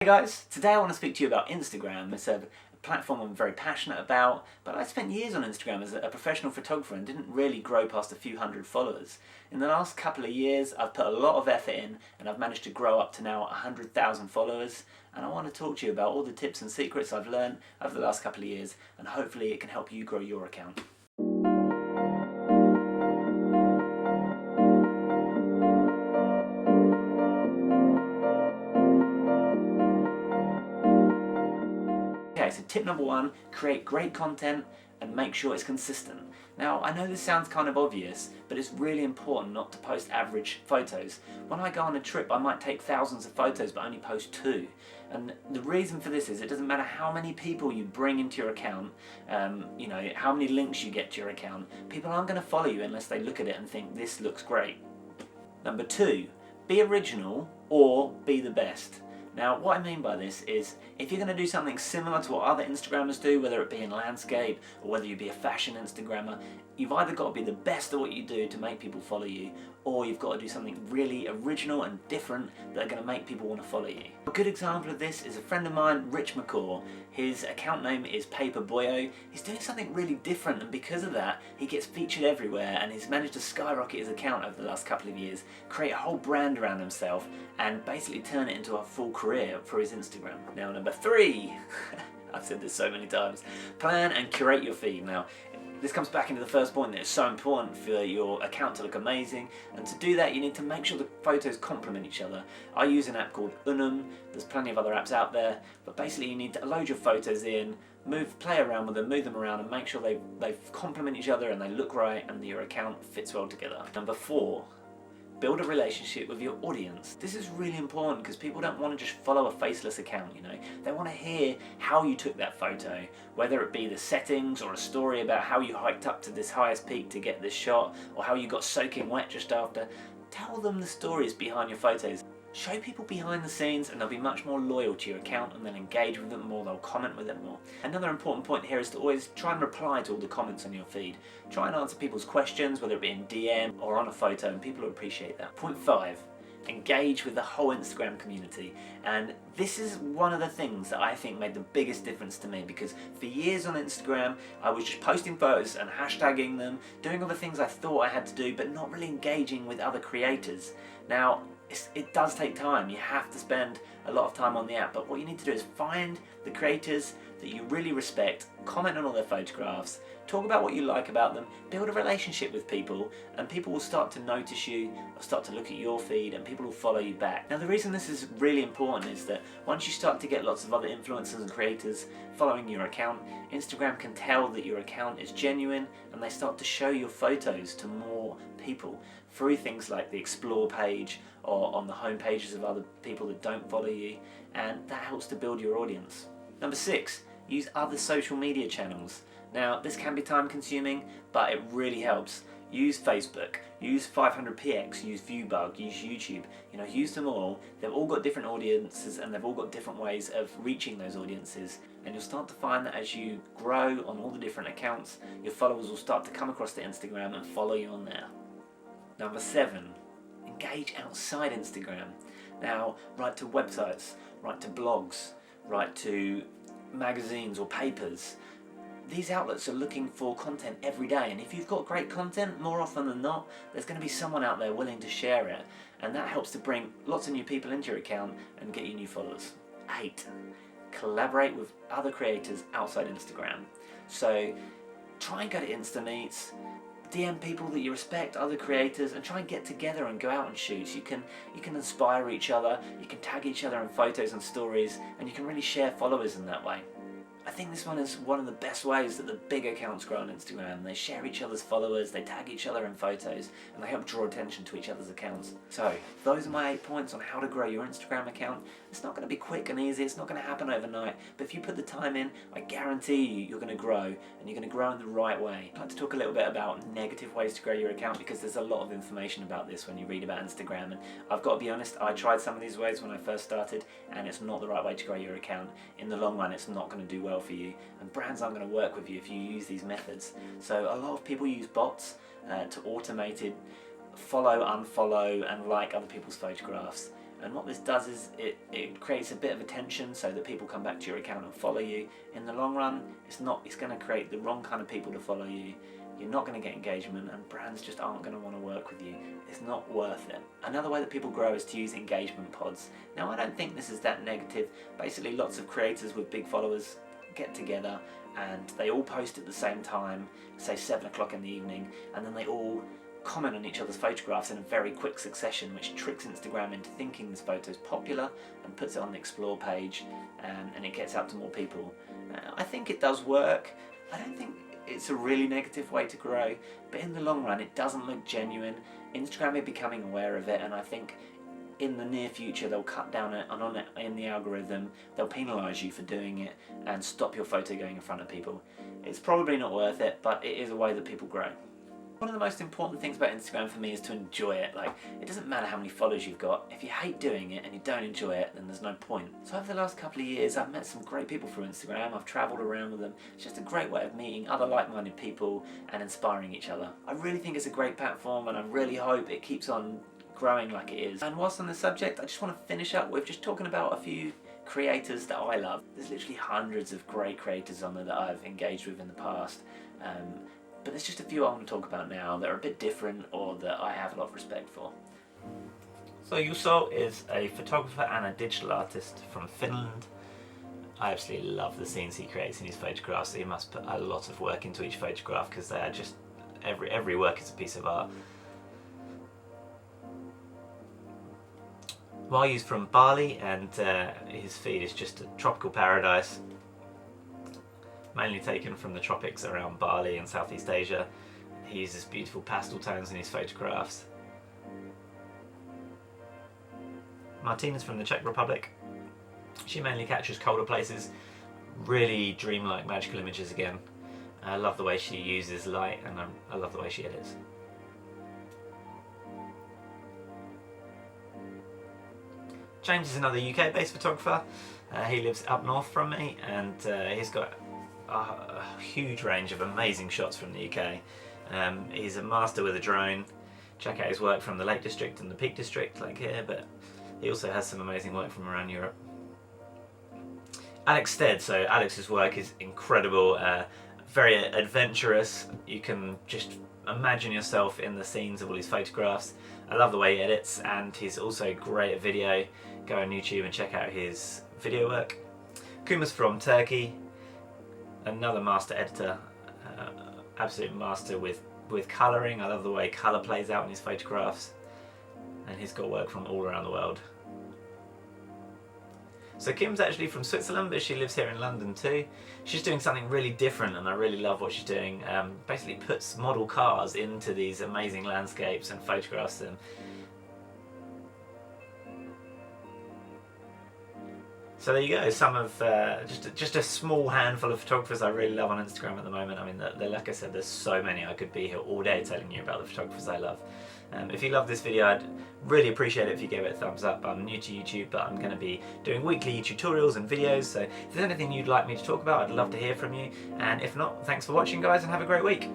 Hey guys, today I want to speak to you about Instagram. It's a platform I'm very passionate about, but I spent years on Instagram as a professional photographer and didn't really grow past a few hundred followers. In the last couple of years I've put a lot of effort in and I've managed to grow up to now 100,000 followers, and I want to talk to you about all the tips and secrets I've learned over the last couple of years, and hopefully it can help you grow your account. Okay, so tip number one, create great content and make sure it's consistent. Now, I know this sounds kind of obvious, but it's really important not to post average photos. When I go on a trip, I might take thousands of photos but only post 2. And the reason for this is it doesn't matter how many people you bring into your account, how many links you get to your account, people aren't going to follow you unless they look at it and think this looks great. Number 2, be original or be the best. Now, what I mean by this is, if you're going to do something similar to what other Instagrammers do, whether it be in landscape or whether you be a fashion Instagrammer, you've either got to be the best at what you do to make people follow you, or you've got to do something really original and different that are going to make people want to follow you. A good example of this is a friend of mine, Rich McCaw. His account name is Paperboyo. He's doing something really different, and because of that, he gets featured everywhere, and he's managed to skyrocket his account over the last couple of years, create a whole brand around himself, and basically turn it into a full career for his Instagram. Now, number 3, I've said this so many times, plan and curate your feed. Now, this comes back into the first point that it's so important for your account to look amazing, and to do that you need to make sure the photos complement each other. I use an app called there's plenty of other apps out there, but basically you need to load your photos in, play around with them, move them around and make sure they complement each other and they look right and your account fits well together. Number 4, build a relationship with your audience. This is really important because people don't want to just follow a faceless account, They want to hear how you took that photo, whether it be the settings or a story about how you hiked up to this highest peak to get this shot, or how you got soaking wet just after. Tell them the stories behind your photos. Show people behind the scenes and they'll be much more loyal to your account, and they'll engage with it more, they'll comment with it more. Another important point here is to always try and reply to all the comments on your feed. Try and answer people's questions, whether it be in DM or on a photo, and people will appreciate that. Point 5, engage with the whole Instagram community. And this is one of the things that I think made the biggest difference to me, because for years on Instagram I was just posting photos and hashtagging them, doing all the things I thought I had to do, but not really engaging with other creators. Now, it does take time. You have to spend a lot of time on the app, but what you need to do is find the creators that you really respect, comment on all their photographs, talk about what you like about them, build a relationship with people, and people will start to notice you, or start to look at your feed, and people will follow you back. Now, the reason this is really important is that once you start to get lots of other influencers and creators following your account, Instagram can tell that your account is genuine, and they start to show your photos to more people through things like the explore page or on the home pages of other people that don't follow you, and that helps to build your audience. Number 6, use other social media channels. Now, this can be time consuming, but it really helps. Use Facebook, use 500px, use Viewbug, use YouTube, use them all. They've all got different audiences and they've all got different ways of reaching those audiences, and you'll start to find that as you grow on all the different accounts, your followers will start to come across to Instagram and follow you on there. Number 7, engage outside Instagram. Now, write to websites, write to blogs, write to magazines or papers. These outlets are looking for content every day, and if you've got great content, more often than not, there's going to be someone out there willing to share it, and that helps to bring lots of new people into your account and get you new followers. 8, collaborate with other creators outside Instagram. So try and go to Insta meets, DM people that you respect, other creators, and try and get together and go out and shoot. You can inspire each other, you can tag each other in photos and stories, and you can really share followers in that way. I think this one is one of the best ways that the big accounts grow on Instagram. They share each other's followers, they tag each other in photos, and they help draw attention to each other's accounts. So, those are my 8 points on how to grow your Instagram account. It's not going to be quick and easy, it's not going to happen overnight, but if you put the time in, I guarantee you're going to grow, and you're going to grow in the right way. I'd like to talk a little bit about negative ways to grow your account, because there's a lot of information about this when you read about Instagram, and I've got to be honest, I tried some of these ways when I first started, and it's not the right way to grow your account. In the long run, it's not going to do well for you, and brands aren't going to work with you if you use these methods. So a lot of people use bots to automated follow, unfollow, and like other people's photographs, and what this does is it creates a bit of attention so that people come back to your account and follow you. In the long run, it's going to create the wrong kind of people to follow you. You're not going to get engagement, and brands just aren't going to want to work with you. It's not worth it. Another way that people grow is to use engagement pods. Now, I don't think this is that negative. Basically, lots of creators with big followers get together and they all post at the same time, say 7 o'clock in the evening, and then they all comment on each other's photographs in a very quick succession, which tricks Instagram into thinking this photo is popular and puts it on the explore page, and it gets out to more people. I think it does work. I don't think it's a really negative way to grow, but in the long run it doesn't look genuine. Instagram are becoming aware of it, and I think in the near future they'll cut down on it in the algorithm. They'll penalise you for doing it and stop your photo going in front of people. It's probably not worth it, but it is a way that people grow. One of the most important things about Instagram for me is to enjoy it. Like, it doesn't matter how many followers you've got. If you hate doing it and you don't enjoy it, then there's no point. So over the last couple of years, I've met some great people through Instagram. I've travelled around with them. It's just a great way of meeting other like-minded people and inspiring each other. I really think it's a great platform, and I really hope it keeps on growing like it is. And whilst on the subject, I just want to finish up with just talking about a few creators that I love. There's literally hundreds of great creators on there that I've engaged with in the past. But there's just a few I want to talk about now that are a bit different or that I have a lot of respect for. So Juuso is a photographer and a digital artist from Finland. I absolutely love the scenes he creates in his photographs. He must put a lot of work into each photograph because they are just, every work is a piece of art. Vaju's from Bali, and his feed is just a tropical paradise. Mainly taken from the tropics around Bali and Southeast Asia. He uses beautiful pastel tones in his photographs. Martina's from the Czech Republic. She mainly captures colder places, really dreamlike magical images again. I love the way she uses light, and I love the way she edits. James is another UK-based photographer. He lives up north from me, and he's got a huge range of amazing shots from the UK. He's a master with a drone. Check out his work from the Lake District and the Peak District, like here, but he also has some amazing work from around Europe. Alex Stead, so Alex's work is incredible, very adventurous. You can just imagine yourself in the scenes of all his photographs. I love the way he edits, and he's also great at video. Go on YouTube and check out his video work. Kuma's from Turkey, another master editor, absolute master with colouring. I love the way colour plays out in his photographs, and he's got work from all around the world. So Kim's actually from Switzerland, but she lives here in London too. She's doing something really different, and I really love what she's doing. Basically puts model cars into these amazing landscapes and photographs them. So there you go, some of just a small handful of photographers I really love on Instagram at the moment. I mean, like I said, there's so many. I could be here all day telling you about the photographers I love. If you love this video, I'd really appreciate it if you gave it a thumbs up. I'm new to YouTube, but I'm going to be doing weekly tutorials and videos, so if there's anything you'd like me to talk about, I'd love to hear from you. And if not, thanks for watching, guys, and have a great week.